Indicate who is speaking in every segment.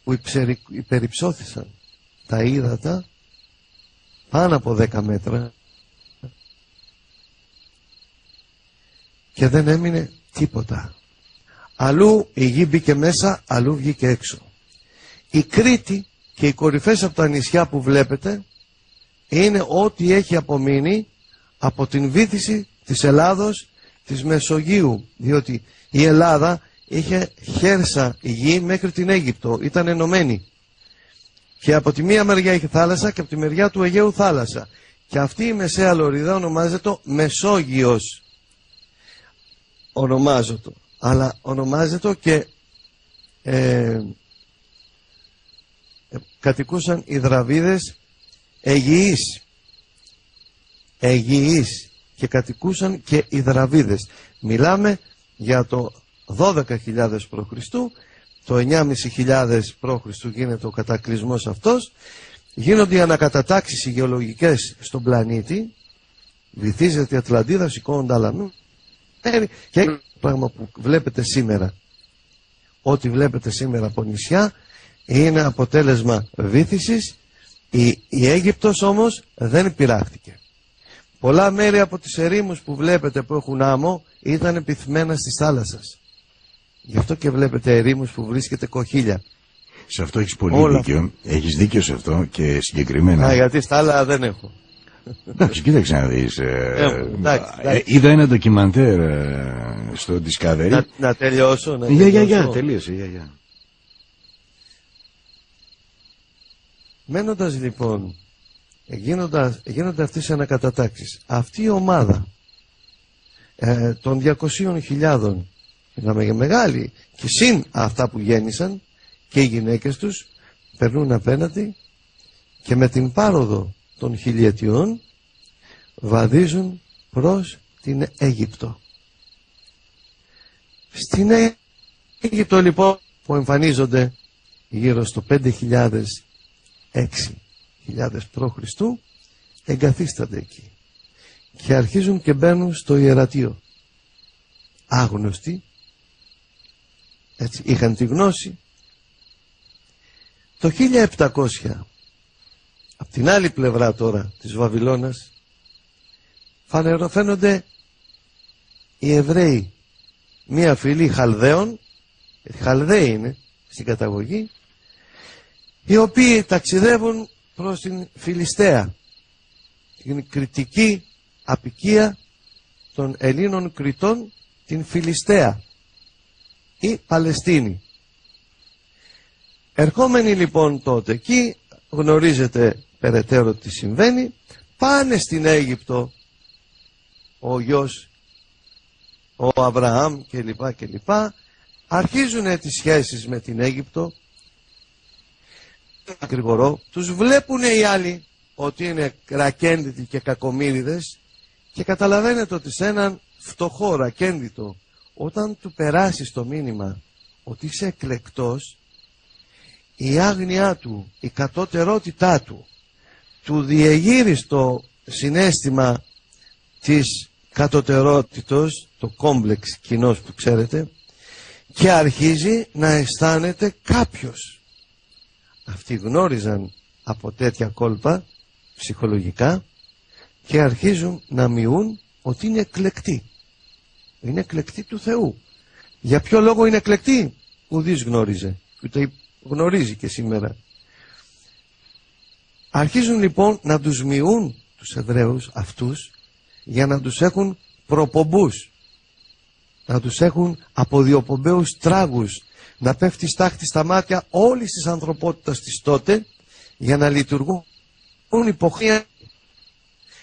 Speaker 1: που υπερυψώθησαν τα ύδατα πάνω από 10 μέτρα και δεν έμεινε τίποτα. Αλλού η γη μπήκε μέσα, αλλού βγήκε έξω. Η Κρήτη και οι κορυφές από τα νησιά που βλέπετε είναι ό,τι έχει απομείνει από την βύθιση της Ελλάδος, της Μεσογείου, διότι η Ελλάδα είχε χέρσα η γη μέχρι την Αίγυπτο, ήταν ενωμένη. Και από τη μία μεριά είχε θάλασσα και από τη μεριά του Αιγαίου θάλασσα. Και αυτή η μεσαία λωρίδα ονομάζεται Μεσόγειος. Ονομάζεται. Αλλά ονομάζεται και κατοικούσαν οι Δραβίδες Αιγιείς. Αιγιείς. Και κατοικούσαν και οι Δραβίδες. Μιλάμε για το 12.000 π.Χ. Το 9.500 π.Χ. γίνεται ο κατακλυσμός αυτός. Γίνονται οι ανακατατάξεις οι γεωλογικές στον πλανήτη. Βυθίζεται η Ατλαντίδα, σηκώνονται άλλα και πράγμα που βλέπετε σήμερα. Ό,τι βλέπετε σήμερα από νησιά είναι αποτέλεσμα βύθισης. Η Αίγυπτος όμως δεν πειράχτηκε. Πολλά μέρη από τις ερήμους που βλέπετε που έχουν άμμο ήταν πυθμένα στις θάλασσας. Γι' αυτό και βλέπετε ερήμους που βρίσκεται κοχύλια.
Speaker 2: Σε αυτό έχεις πολύ δίκιο. Έχεις δίκιο σε αυτό και συγκεκριμένα.
Speaker 1: Γιατί στα άλλα δεν έχω.
Speaker 2: Εντάξει, κοίταξε να δεις. Είδα ένα ντοκιμαντέρ στο Discovery.
Speaker 1: Να τελειώσω.
Speaker 2: Τελείωσε.
Speaker 1: Μένοντας λοιπόν, γίνονται αυτές οι ανακατατάξεις. Αυτή η ομάδα των 200.000, μιλάμε για μεγάλη, και συν αυτά που γέννησαν και οι γυναίκες τους, περνούν απέναντι και με την πάροδο των χιλιετιών βαδίζουν προς την Αίγυπτο. Στην Αίγυπτο λοιπόν που εμφανίζονται γύρω στο 5.000 6.000 π.Χ. εγκαθίστανται εκεί και αρχίζουν και μπαίνουν στο ιερατείο. Άγνωστοι, έτσι, είχαν τη γνώση. Το 1700, από την άλλη πλευρά τώρα της Βαβυλώνας, φαίνονται οι Εβραίοι, μία φυλή Χαλδαίων, Χαλδαίοι είναι στην καταγωγή, οι οποίοι ταξιδεύουν προς την Φιλιστέα, την κριτική αποικία των Ελλήνων Κριτών, την Φιλιστέα ή Παλαιστίνη. Ερχόμενοι λοιπόν τότε εκεί, γνωρίζετε περαιτέρω τι συμβαίνει, πάνε στην Αίγυπτο ο γιος, ο Αβραάμ κλπ. Αρχίζουν τις σχέσεις με την Αίγυπτο. Ακρηγορώ, τους βλέπουν οι άλλοι ότι είναι ρακέντητοι και κακομοίριδες και καταλαβαίνετε ότι σε έναν φτωχό ρακέντητο, όταν του περάσεις το μήνυμα ότι είσαι εκλεκτός, η άγνοιά του, η κατώτερότητά του, του διεγείρει στο συναίσθημα της κατωτερότητος, το κόμπλεξ κοινός που ξέρετε, και αρχίζει να αισθάνεται κάποιος. Αυτοί γνώριζαν από τέτοια κόλπα ψυχολογικά και αρχίζουν να μειούν ότι είναι εκλεκτοί. Είναι εκλεκτοί του Θεού. Για ποιο λόγο είναι εκλεκτοί? Ουδής γνώριζε. Ούτε γνωρίζει και σήμερα. Αρχίζουν λοιπόν να τους μειούν τους Εβραίους αυτούς για να τους έχουν προπομπούς. Να τους έχουν αποδιοπομπαίους τράγους. Να πέφτει στάχτη στα μάτια όλης της ανθρωπότητας της τότε για να λειτουργούν υποχρία.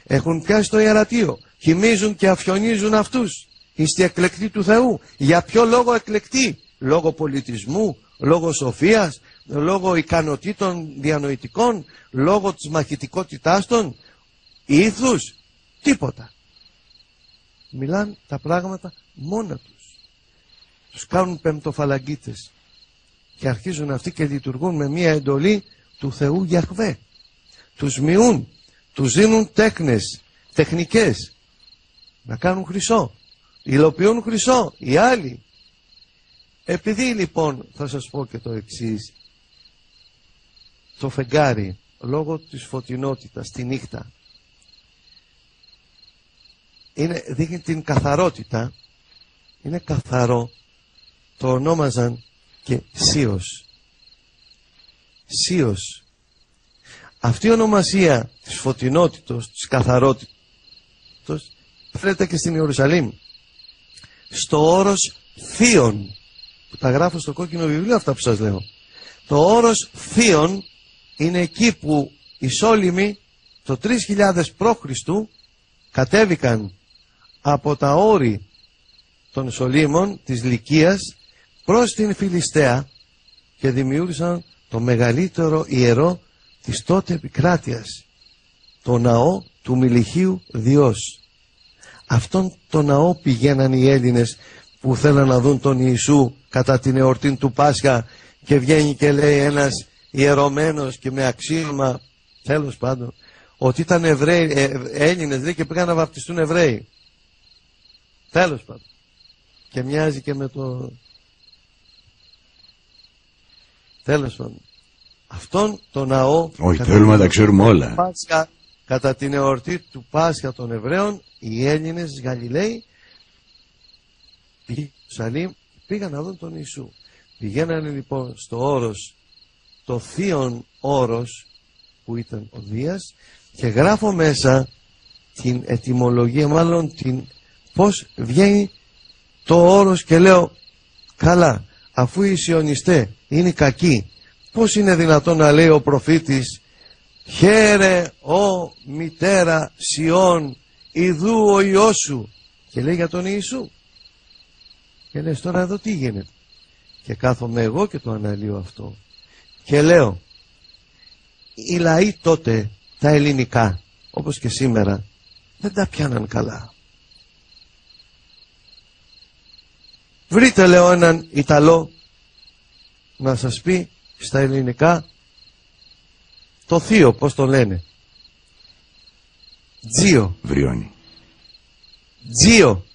Speaker 1: Έχουν πιάσει το ιερατείο, χυμίζουν και αφιονίζουν αυτούς. Είστε εκλεκτοί του Θεού. Για ποιο λόγο εκλεκτοί? Λόγω πολιτισμού, λόγω σοφίας, λόγω ικανοτήτων διανοητικών, λόγω της μαχητικότητάς των, ήθους, τίποτα. Μιλάνε τα πράγματα μόνα τους. Τους κάνουν πεμπτοφαλαγγίτες και αρχίζουν αυτοί και λειτουργούν με μία εντολή του Θεού Γιαχβέ. Τους μειούν, τους δίνουν τεχνικές να κάνουν χρυσό, υλοποιούν χρυσό. Οι άλλοι Επειδή λοιπόν θα σας πω και το εξής, το φεγγάρι λόγω της φωτεινότητας τη νύχτα δείχνει την καθαρότητα, είναι καθαρό, το ονόμαζαν και Σίος. Σίος. Αυτή η ονομασία της φωτεινότητος, της καθαρότητος φέρεται και στην Ιερουσαλήμ στο όρος Θείον, που τα γράφω στο κόκκινο βιβλίο αυτά που σας λέω. Το όρος Θείον είναι εκεί που οι Σόλυμοι το 3000 π.Χ. κατέβηκαν από τα όρη των Σολύμων της Λυκίας προς την Φιλιστέα και δημιούργησαν το μεγαλύτερο ιερό της τότε επικράτειας, το ναό του Μιλιχίου Διός. Αυτόν το ναό πηγαίναν οι Έλληνες που θέλαν να δουν τον Ιησού κατά την εορτή του Πάσχα και βγαίνει και λέει ένας ιερωμένος και με αξίωμα, τέλος πάντων, ότι ήταν Εβραίοι, Έλληνες λέει, και πήγαν να βαπτιστούν Εβραίοι. Τέλος πάντων. Και μοιάζει και με το... Τέλος πάντων. Αυτόν το ναό...
Speaker 2: Όχι, θέλουμε να τα ξέρουμε όλα.
Speaker 1: Πάσχα, κατά την εορτή του Πάσχα των Εβραίων, οι Έλληνες Γαλιλαίοι πήγαν να δουν τον Ιησού. Πηγαίνανε λοιπόν στο όρος, το θείον όρος που ήταν ο Δίας, και γράφω μέσα την ετυμολογία, μάλλον πώς βγαίνει το όρος, και λέω καλά, αφού οι Σιωνιστές είναι κακοί, πώς είναι δυνατόν να λέει ο προφήτης χαίρε ο μητέρα Σιών, ιδού ο Υιός σου, και λέει για τον Ιησού. Και λες τώρα εδώ τι γίνεται. Και κάθομαι εγώ και το αναλύω αυτό και λέω, οι λαοί τότε τα ελληνικά όπως και σήμερα δεν τα πιάναν καλά. Βρείτε, λέω, έναν Ιταλό να σας πει στα ελληνικά το θείο, πώς το λένε. Τζίο.
Speaker 2: Βριώνει.
Speaker 1: Τζίο.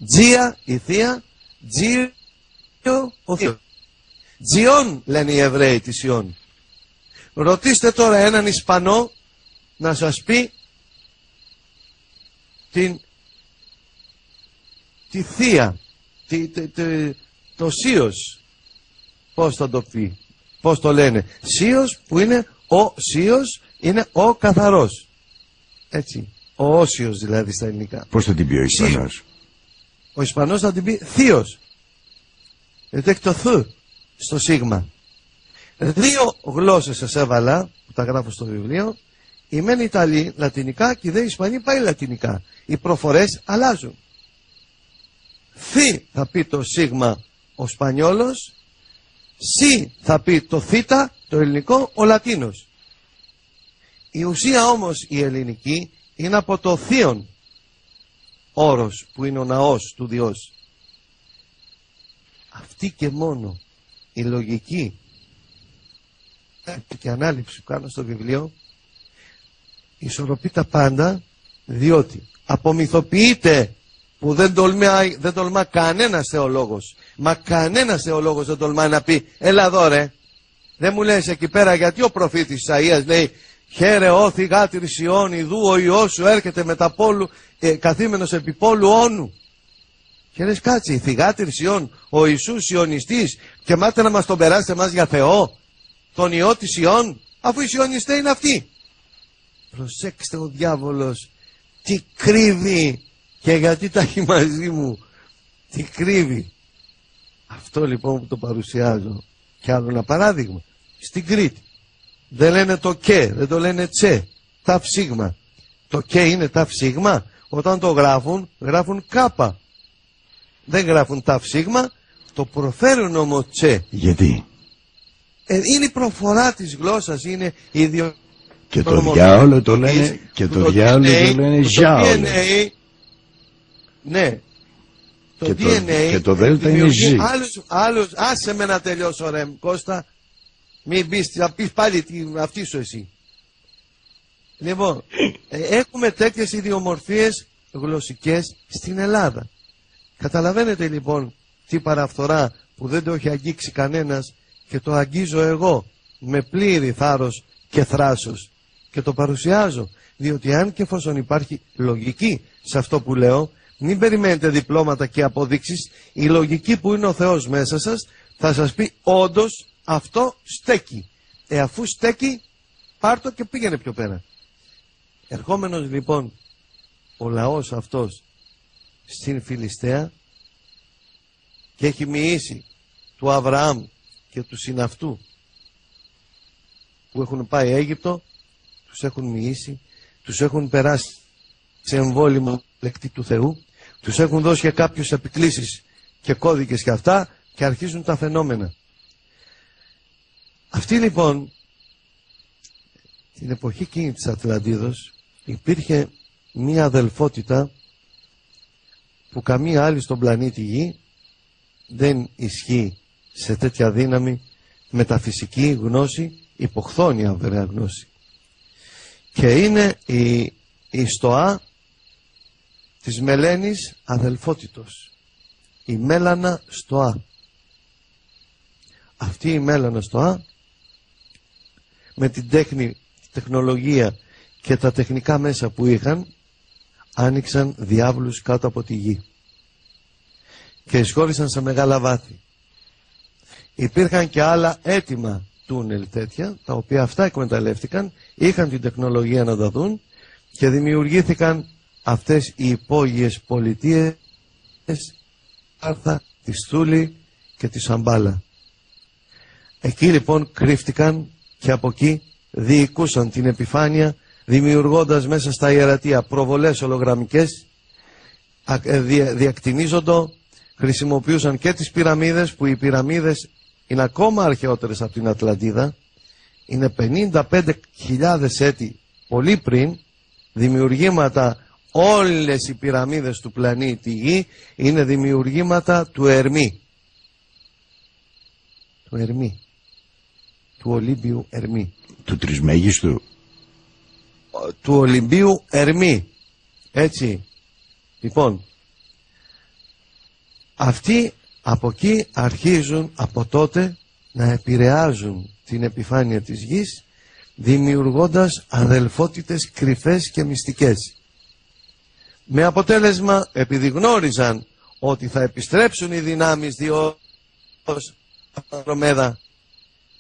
Speaker 1: Τζία η θεία, Τζίο ο θείος. Τζιόν λένε οι Εβραίοι της Ιών. Ρωτήστε τώρα έναν Ισπανό να σας πει τη θεία, το Σίος, πώς θα το πει, πώς το λένε. Σίος, που είναι ο Σίος, είναι ο καθαρός. Έτσι, ο Όσιος δηλαδή στα ελληνικά.
Speaker 2: Πώς θα την πει ο Ισπανός?
Speaker 1: Ο Ισπανός θα την πει θείος. Γιατί έχει το θ στο σίγμα. Δύο γλώσσες σας έβαλα, που τα γράφω στο βιβλίο. Η μεν Ιταλή λατινικά και οι δε Ισπανοί πάει λατινικά. Οι προφορές αλλάζουν. Θ θα πει το σίγμα ο Σπανιόλος, Σ θα πει το Θ το ελληνικό ο Λατίνος. Η ουσία όμως η ελληνική είναι από το θείον όρος που είναι ο ναός του Διός. Αυτή και μόνο η λογική και ανάληψη που κάνω στο βιβλίο ισορροπεί τα πάντα, διότι απομυθοποιείται που δεν τολμά κανένας θεολόγος, μα κανένας θεολόγος δεν τολμά να πει έλα εδώ ρε, δεν μου λες εκεί πέρα γιατί ο προφήτης Ισαΐας λέει χαίρε ο θυγάτηρ Σιών, ιδού ο Υιός σου έρχεται μετά πόλου, καθήμενος επί πόλου όνου. Και λες κάτσε, η θυγάτηρ Σιών, ο Ιησούς Σιωνιστής, και μάτε να μας τον περάσετε εμάς για Θεό, τον Υιό της Σιών, αφού οι Σιωνιστές είναι αυτοί. Προσέξτε, ο διάβολος τι κρύβει, και γιατί τα έχει μαζί μου, τι κρύβει. Αυτό λοιπόν που το παρουσιάζω. Και άλλο ένα παράδειγμα, στην Κρήτη δεν λένε το και, δεν το λένε τσε, ταφ σίγμα. Το και είναι ταφ σίγμα, όταν το γράφουν κάπα. Δεν γράφουν ταφ σίγμα, το προφέρουν όμως τσε.
Speaker 2: Γιατί?
Speaker 1: Είναι η προφορά της γλώσσας, είναι η ίδιο.
Speaker 2: Και το διάολο το λένε, και το διάολο το λένε ζάολο. Ναι. Το DNA και το δέλτα είναι ζή.
Speaker 1: Άλλους, άσε με να τελειώσω ρε Κώστα. Μην πεις, θα πεις πάλι αυτή σου εσύ. Λοιπόν, έχουμε τέτοιες ιδιομορφίες γλωσσικές στην Ελλάδα. Καταλαβαίνετε λοιπόν αυτή παραφθορά που δεν το έχει αγγίξει κανένας και το αγγίζω εγώ με πλήρη θάρρος και θράσος και το παρουσιάζω, διότι αν και εφόσον υπάρχει λογική σε αυτό που λέω, μην περιμένετε διπλώματα και αποδείξεις. Η λογική που είναι ο Θεός μέσα σας θα σας πει όντως αυτό στέκει. Αφού στέκει, πάρ' το και πήγαινε πιο πέρα. Ερχόμενος λοιπόν ο λαός αυτός στην Φιλιστέα και έχει μοιήσει του Αβραάμ και του συναυτού που έχουν πάει Αίγυπτο, τους έχουν μοιήσει, τους έχουν περάσει σε εμβόλυμο λεκτή του Θεού, τους έχουν δώσει για κάποιους επικλήσεις και κώδικες και αυτά και αρχίζουν τα φαινόμενα. Αυτή λοιπόν την εποχή εκείνη της Ατλαντίδος υπήρχε μία αδελφότητα που καμία άλλη στον πλανήτη Γη δεν ισχύει σε τέτοια δύναμη, μεταφυσική γνώση, υποχθόνια βέβαια γνώση. Και είναι η στοά της Μελένης αδελφότητος, η Μέλανα στοά. Αυτή η Μέλανα στοά με την τεχνολογία και τα τεχνικά μέσα που είχαν άνοιξαν διάβλους κάτω από τη γη και εισχώρησαν σε μεγάλα βάθη. Υπήρχαν και άλλα έτοιμα τούνελ τέτοια, τα οποία αυτά εκμεταλλεύτηκαν, είχαν την τεχνολογία να τα δουν και δημιουργήθηκαν αυτές οι υπόγειες πολιτείες, Άρθα, τη Στούλη και τη Σαμπάλα. Εκεί λοιπόν κρύφτηκαν και από εκεί διοικούσαν την επιφάνεια, δημιουργώντας μέσα στα ιερατεία προβολές ολογραμμικές, διακτηνίζοντο, χρησιμοποιούσαν και τις πυραμίδες, που οι πυραμίδες είναι ακόμα αρχαιότερες από την Ατλαντίδα, είναι 55.000 έτη πολύ πριν, δημιουργήματα. Όλες οι πυραμίδες του πλανήτη Γη είναι δημιουργήματα του Ερμή. Του Ερμή. Του Ολύμπιου Ερμή.
Speaker 2: Του τρισμέγιστου.
Speaker 1: Του Ολυμπίου Ερμή. Έτσι. Λοιπόν, αυτοί από εκεί αρχίζουν από τότε να επηρεάζουν την επιφάνεια της Γης, δημιουργώντας αδελφότητες κρυφές και μυστικές. Με αποτέλεσμα, επειδή γνώριζαν ότι θα επιστρέψουν οι δυνάμεις Διός Ανδρομέδα,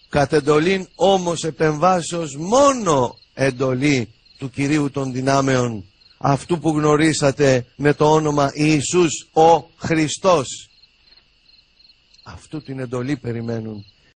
Speaker 1: κατ' εντολήν όμως επεμβάσεως μόνο εντολή του Κυρίου των Δυνάμεων, αυτού που γνωρίσατε με το όνομα Ιησούς ο Χριστός. Αυτού την εντολή περιμένουν